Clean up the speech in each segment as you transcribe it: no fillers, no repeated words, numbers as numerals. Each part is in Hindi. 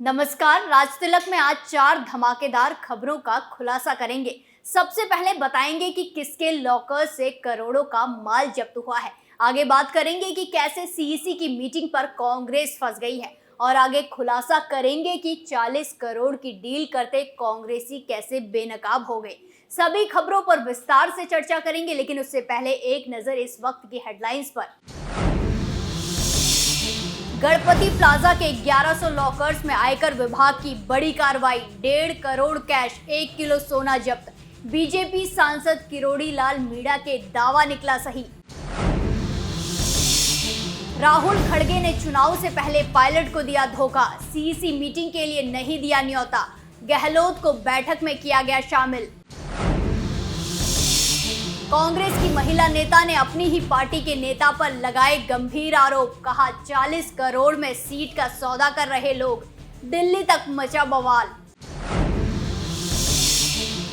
नमस्कार। राज तिलक में आज 4 धमाकेदार खबरों का खुलासा करेंगे। सबसे पहले बताएंगे कि किसके लॉकर से करोड़ों का माल जब्त हुआ है। आगे बात करेंगे कि कैसे सीईसी की मीटिंग पर कांग्रेस फंस गई है और आगे खुलासा करेंगे कि 40 करोड़ की डील करते कांग्रेसी कैसे बेनकाब हो गए। सभी खबरों पर विस्तार से चर्चा करेंगे, लेकिन उससे पहले एक नजर इस वक्त की हेडलाइंस पर। गणपति प्लाजा के 1100 लॉकर्स में आयकर विभाग की बड़ी कार्रवाई। 1.5 करोड़ कैश, 1 किलो सोना जब्त। बीजेपी सांसद किरोड़ी लाल मीणा के दावा निकला सही। राहुल खड़गे ने चुनाव से पहले पायलट को दिया धोखा। सीईसी मीटिंग के लिए नहीं दिया न्योता। गहलोत को बैठक में किया गया शामिल। कांग्रेस की महिला नेता ने अपनी ही पार्टी के नेता पर लगाए गंभीर आरोप। कहा 40 करोड़ में सीट का सौदा कर रहे लोग। दिल्ली तक मचा बवाल।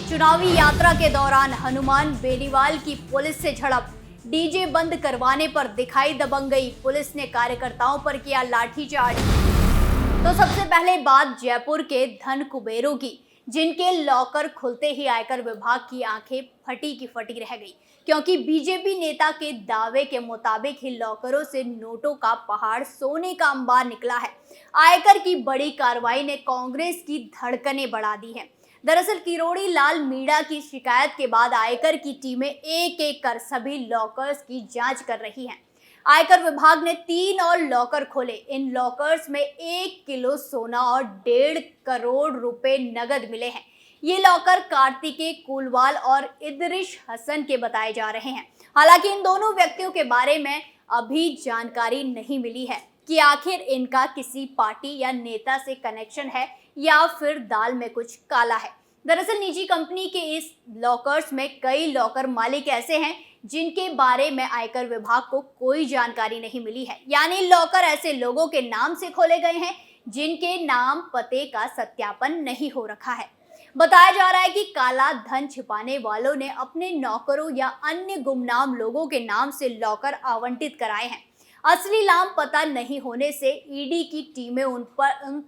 चुनावी यात्रा के दौरान हनुमान बेनीवाल की पुलिस से झड़प। डीजे बंद करवाने पर दिखाई दबंग गई। पुलिस ने कार्यकर्ताओं पर किया लाठीचार्ज। तो सबसे पहले बात जयपुर के धन कुबेरों की, जिनके लॉकर खुलते ही आयकर विभाग की आंखें फटी की फटी रह गई, क्योंकि बीजेपी नेता के दावे के मुताबिक ही लॉकरों से नोटों का पहाड़, सोने का अंबार निकला है। आयकर की बड़ी कार्रवाई ने कांग्रेस की धड़कनें बढ़ा दी हैं। दरअसल किरोड़ी लाल मीणा की शिकायत के बाद आयकर की टीमें एक एक कर सभी लॉकर्स की जांच कर रही हैं। आयकर विभाग ने 3 और लॉकर खोले। इन लॉकर्स में 1 किलो सोना और 1.5 करोड़ रुपए नगद मिले हैं। ये लॉकर कार्तिकेय कुलवाल और इदरिश हसन के बताए जा रहे हैं। हालांकि इन दोनों व्यक्तियों के बारे में अभी जानकारी नहीं मिली है कि आखिर इनका किसी पार्टी या नेता से कनेक्शन है या फिर दाल में कुछ काला है। दरअसल निजी कंपनी के इस लॉकर्स में कई लॉकर मालिक ऐसे हैं जिनके बारे में आयकर विभाग को कोई जानकारी नहीं मिली है। यानी लॉकर ऐसे लोगों के नाम से खोले गए हैं जिनके नाम पते का सत्यापन नहीं हो रखा है। बताया जा रहा है कि काला धन छिपाने वालों ने अपने नौकरों या अन्य गुमनाम लोगों के नाम से लॉकर आवंटित कराए हैं। असली नाम पता नहीं होने से ईडी की टीमें उन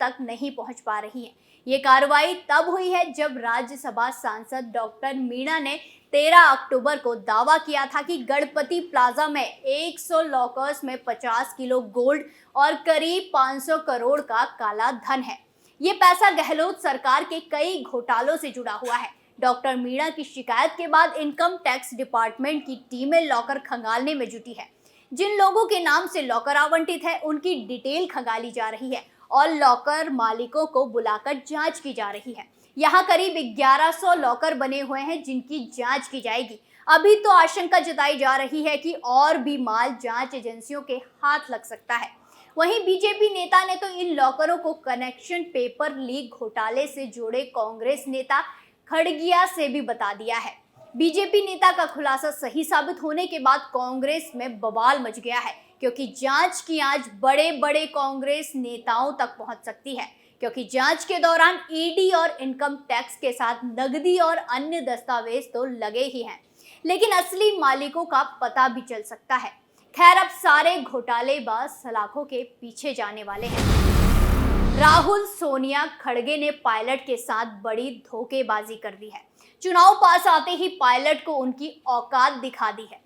तक नहीं पहुंच पा रही हैं। ये कार्रवाई तब हुई है जब राज्यसभा सांसद डॉक्टर मीणा ने 13 अक्टूबर को दावा किया था कि गणपति प्लाजा में 100 लॉकर्स में 50 किलो गोल्ड और करीब 500 करोड़ का काला धन है। ये पैसा गहलोत सरकार के कई घोटालों से जुड़ा हुआ है। डॉक्टर मीणा की शिकायत के बाद इनकम टैक्स डिपार्टमेंट की टीमें लॉकर खंगालने में जुटी है। जिन लोगों के नाम से लॉकर आवंटित है उनकी डिटेल खंगाली जा रही है और लॉकर मालिकों को बुलाकर जांच की जा रही है। यहाँ करीब 1100 लॉकर बने हुए हैं जिनकी जांच की जाएगी। अभी तो आशंका जताई जा रही है कि और भी माल जांच एजेंसियों के हाथ लग सकता है। वहीं बीजेपी नेता ने तो इन लॉकरों को कनेक्शन पेपर लीक घोटाले से जुड़े कांग्रेस नेता खड़गिया से भी बता दिया है। बीजेपी नेता का खुलासा सही साबित होने के बाद कांग्रेस में बवाल मच गया है, क्योंकि जांच की आंच बड़े बड़े कांग्रेस नेताओं तक पहुंच सकती है। क्योंकि जांच के दौरान ईडी और इनकम टैक्स के साथ नकदी और अन्य दस्तावेज तो लगे ही हैं, लेकिन असली मालिकों का पता भी चल सकता है। खैर, अब सारे घोटालेबाज सलाखों के पीछे जाने वाले हैं। राहुल, सोनिया, खड़गे ने पायलट के साथ बड़ी धोखेबाजी कर दी है। चुनाव पास आते ही पायलट को उनकी औकात दिखा दी है,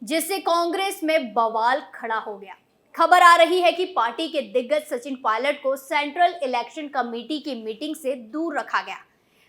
जिससे कांग्रेस में बवाल खड़ा हो गया। खबर आ रही है कि पार्टी के दिग्गज सचिन पायलट को सेंट्रल इलेक्शन कमेटी की मीटिंग से दूर रखा गया।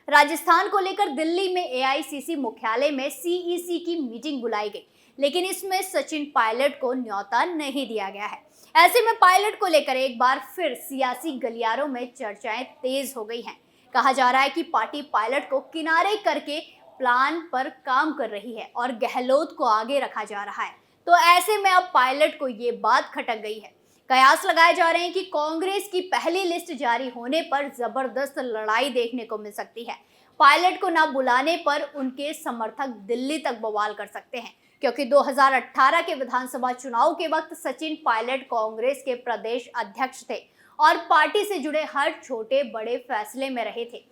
राजस्थान को लेकर दिल्ली में एआईसीसी मुख्यालय में सीईसी की मीटिंग बुलाई गई, लेकिन इसमें सचिन पायलट को न्योता नहीं दिया गया है। ऐसे में पायलट को लेकर एक बार फिर सियासी गलियारों में चर्चाएं तेज हो गई हैं। कहा जा रहा है कि पार्टी पायलट को किनारे करके प्लान पर काम कर रही है और गहलोत को आगे रखा जा रहा है। तो ऐसे में अब पायलट को ये बात खटक गई है। कयास लगाए जा रहे हैं कि कांग्रेस की पहली लिस्ट जारी होने पर जबरदस्त लड़ाई देखने को मिल सकती है। पायलट को ना बुलाने पर उनके समर्थक दिल्ली तक बवाल कर सकते हैं, क्योंकि 2018 के विधानसभा चुनाव के वक्त सचिन पायलट कांग्रेस के प्रदेश अध्यक्ष थे और पार्टी से जुड़े हर छोटे बड़े फैसले में रहे थे।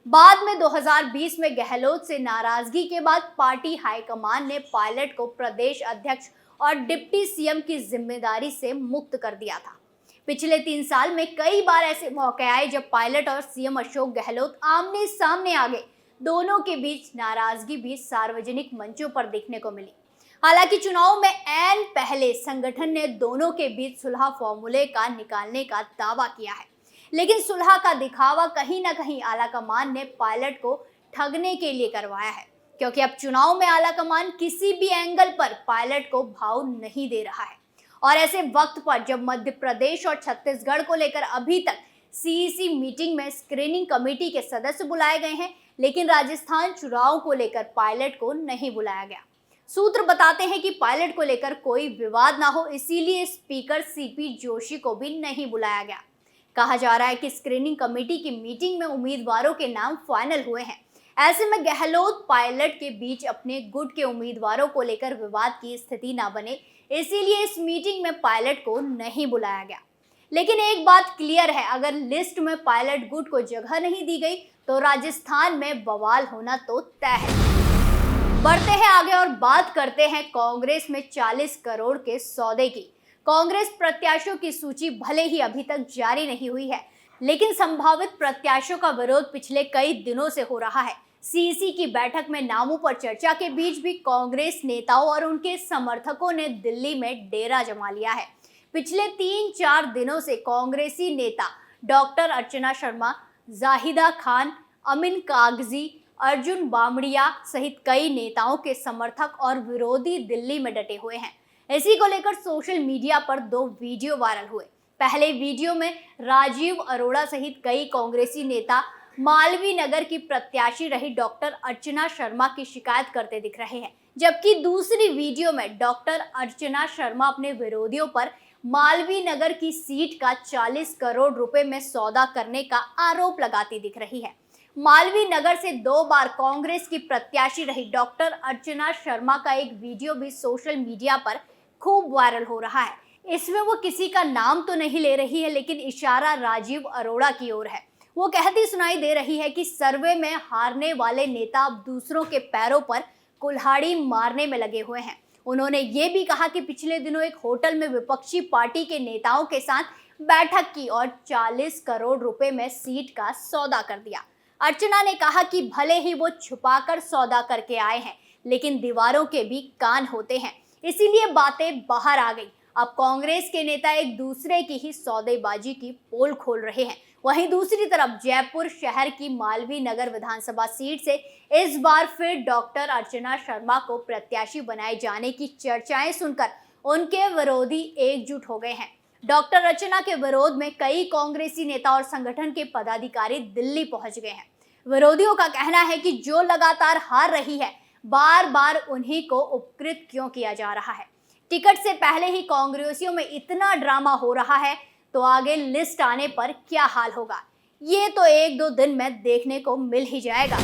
बाद में 2020 में गहलोत से नाराजगी के बाद पार्टी हाईकमान ने पायलट को प्रदेश अध्यक्ष और डिप्टी सीएम की जिम्मेदारी से मुक्त कर दिया था। पिछले 3 साल में कई बार ऐसे मौके आए जब पायलट और सीएम अशोक गहलोत आमने सामने आ गए। दोनों के बीच नाराजगी भी सार्वजनिक मंचों पर देखने को मिली। हालांकि चुनाव में ऐन पहले संगठन ने दोनों के बीच सुलह फॉर्मूले का निकालने का दावा किया है, लेकिन सुलह का दिखावा कहीं ना कहीं आलाकमान ने पायलट को ठगने के लिए करवाया है, क्योंकि अब चुनाव में आलाकमान किसी भी एंगल पर पायलट को भाव नहीं दे रहा है। और ऐसे वक्त पर जब मध्य प्रदेश और छत्तीसगढ़ को लेकर अभी तक सीईसी मीटिंग में स्क्रीनिंग कमेटी के सदस्य बुलाए गए हैं, लेकिन राजस्थान चुनाव को लेकर पायलट को नहीं बुलाया गया। सूत्र बताते हैं कि पायलट को लेकर कोई विवाद ना हो, इसीलिए स्पीकर सीपी जोशी को भी नहीं बुलाया गया। कहा जा रहा है कि स्क्रीनिंग कमेटी की मीटिंग में उम्मीदवारों के नाम फाइनल हुए हैं। ऐसे में गहलोत पायलट के बीच अपने गुट के उम्मीदवारों को लेकर विवाद की स्थिति ना बने, इसीलिए इस मीटिंग में पायलट को नहीं बुलाया गया। लेकिन एक बात क्लियर है, अगर लिस्ट में पायलट गुट को जगह नहीं दी गई तो राजस्थान में बवाल होना तो तय है। बढ़ते हैं आगे और बात करते हैं कांग्रेस में 40 करोड़ के सौदे की। कांग्रेस प्रत्याशियों की सूची भले ही अभी तक जारी नहीं हुई है, लेकिन संभावित प्रत्याशियों का विरोध पिछले कई दिनों से हो रहा है। सीईसी की बैठक में नामों पर चर्चा के बीच भी कांग्रेस नेताओं और उनके समर्थकों ने दिल्ली में डेरा जमा लिया है। पिछले 3-4 दिनों से कांग्रेसी नेता डॉक्टर अर्चना शर्मा, जाहिदा खान, अमीन कागजी, अर्जुन बामड़िया सहित कई नेताओं के समर्थक और विरोधी दिल्ली में डटे हुए हैं। इसी को लेकर सोशल मीडिया पर 2 वीडियो वायरल हुए। पहले वीडियो में राजीव अरोड़ा सहित कई कांग्रेसी नेता मालवीय नगर की प्रत्याशी रही डॉक्टर अर्चना शर्मा की शिकायत करते दिख रहे हैं, जबकि दूसरी वीडियो में डॉक्टर अर्चना शर्मा अपने विरोधियों पर मालवीय नगर की सीट का 40 करोड़ रुपए में सौदा करने का आरोप लगाती दिख रही है। मालवीय नगर से 2 बार कांग्रेस की प्रत्याशी रही डॉक्टर अर्चना शर्मा का एक वीडियो भी सोशल मीडिया पर खूब वायरल हो रहा है। इसमें वो किसी का नाम तो नहीं ले रही है, लेकिन इशारा राजीव अरोड़ा की ओर है। वो कहती सुनाई दे रही है कि सर्वे में हारने वाले नेता अब दूसरों के पैरों पर कुल्हाड़ी मारने में लगे हुए हैं। उन्होंने ये भी कहा कि पिछले दिनों एक होटल में विपक्षी पार्टी के नेताओं के साथ बैठक की और 40 करोड़ रुपए में सीट का सौदा कर दिया। अर्चना ने कहा कि भले ही वो छुपाकर सौदा करके आए हैं, लेकिन दीवारों के भी कान होते हैं, इसीलिए बातें बाहर आ गई। अब कांग्रेस के नेता एक दूसरे की ही सौदेबाजी की पोल खोल रहे हैं। वहीं दूसरी तरफ जयपुर शहर की मालवीय नगर विधानसभा सीट से इस बार फिर डॉक्टर अर्चना शर्मा को प्रत्याशी बनाए जाने की चर्चाएं सुनकर उनके विरोधी एकजुट हो गए हैं। डॉक्टर अर्चना के विरोध में कई कांग्रेसी नेता और संगठन के पदाधिकारी दिल्ली पहुंच गए हैं। विरोधियों का कहना है कि जो लगातार हार रही है, बार बार उन्हीं को उपकृत क्यों किया जा रहा है। टिकट से पहले ही कांग्रेसियों में इतना ड्रामा हो रहा है, तो आगे लिस्ट आने पर क्या हाल होगा, ये तो 1-2 दिन में देखने को मिल ही जाएगा।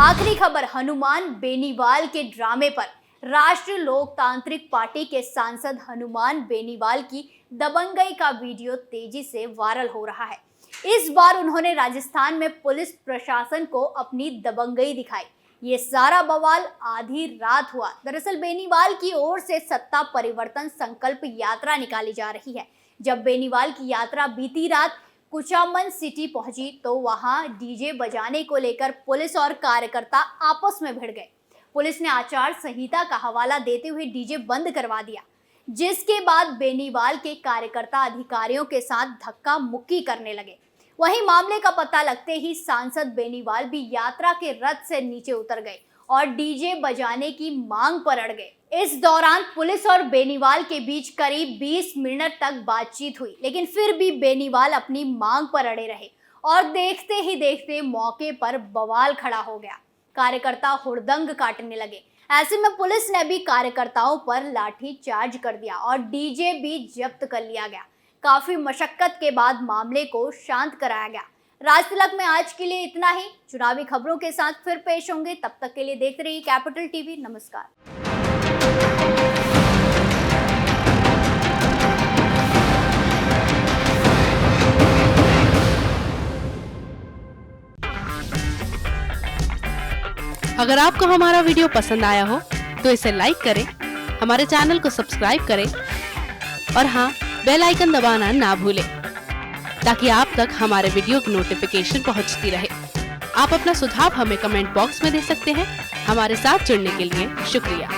आखिरी खबर, हनुमान बेनीवाल के ड्रामे पर राष्ट्रीय लोकतांत्रिक पार्टी के सांसद हनुमान बेनीवाल की दबंगई का वीडियो तेजी से वायरल हो रहा है। इस बार उन्होंने राजस्थान में पुलिस प्रशासन को अपनी दबंगई दिखाई। ये सारा बवाल आधी रात हुआ। दरअसल बेनीवाल की ओर से सत्ता परिवर्तन संकल्प यात्रा निकाली जा रही है। जब बेनीवाल की यात्रा बीती रात कुचामन सिटी पहुंची तो वहां डीजे बजाने को लेकर पुलिस और कार्यकर्ता आपस में भिड़ गए। पुलिस ने आचार संहिता का हवाला देते हुए डीजे बंद करवा दिया, जिसके बाद बेनीवाल के कार्यकर्ता अधिकारियों के साथ धक्का मुक्की करने लगे। वहीं मामले का पता लगते ही सांसद बेनीवाल भी यात्रा के रथ से नीचे उतर गए और डीजे बजाने की मांग पर अड़ गए। इस दौरान पुलिस और बेनीवाल के बीच करीब 20 मिनट तक बातचीत हुई, लेकिन फिर भी बेनीवाल अपनी मांग पर अड़े रहे और देखते ही देखते मौके पर बवाल खड़ा हो गया। कार्यकर्ता हुड़दंग काटने लगे। ऐसे में पुलिस ने भी कार्यकर्ताओं पर लाठी चार्ज कर दिया और डीजे भी जब्त कर लिया गया। काफी मशक्कत के बाद मामले को शांत कराया गया। राजतिलक में आज के लिए इतना ही। चुनावी खबरों के साथ फिर पेश होंगे, तब तक के लिए देखते रहिए कैपिटल टीवी। नमस्कार। अगर आपको हमारा वीडियो पसंद आया हो तो इसे लाइक करें, हमारे चैनल को सब्सक्राइब करें और हाँ, बेल आइकन दबाना ना भूलें ताकि आप तक हमारे वीडियो की नोटिफिकेशन पहुंचती रहे। आप अपना सुझाव हमें कमेंट बॉक्स में दे सकते हैं। हमारे साथ जुड़ने के लिए शुक्रिया।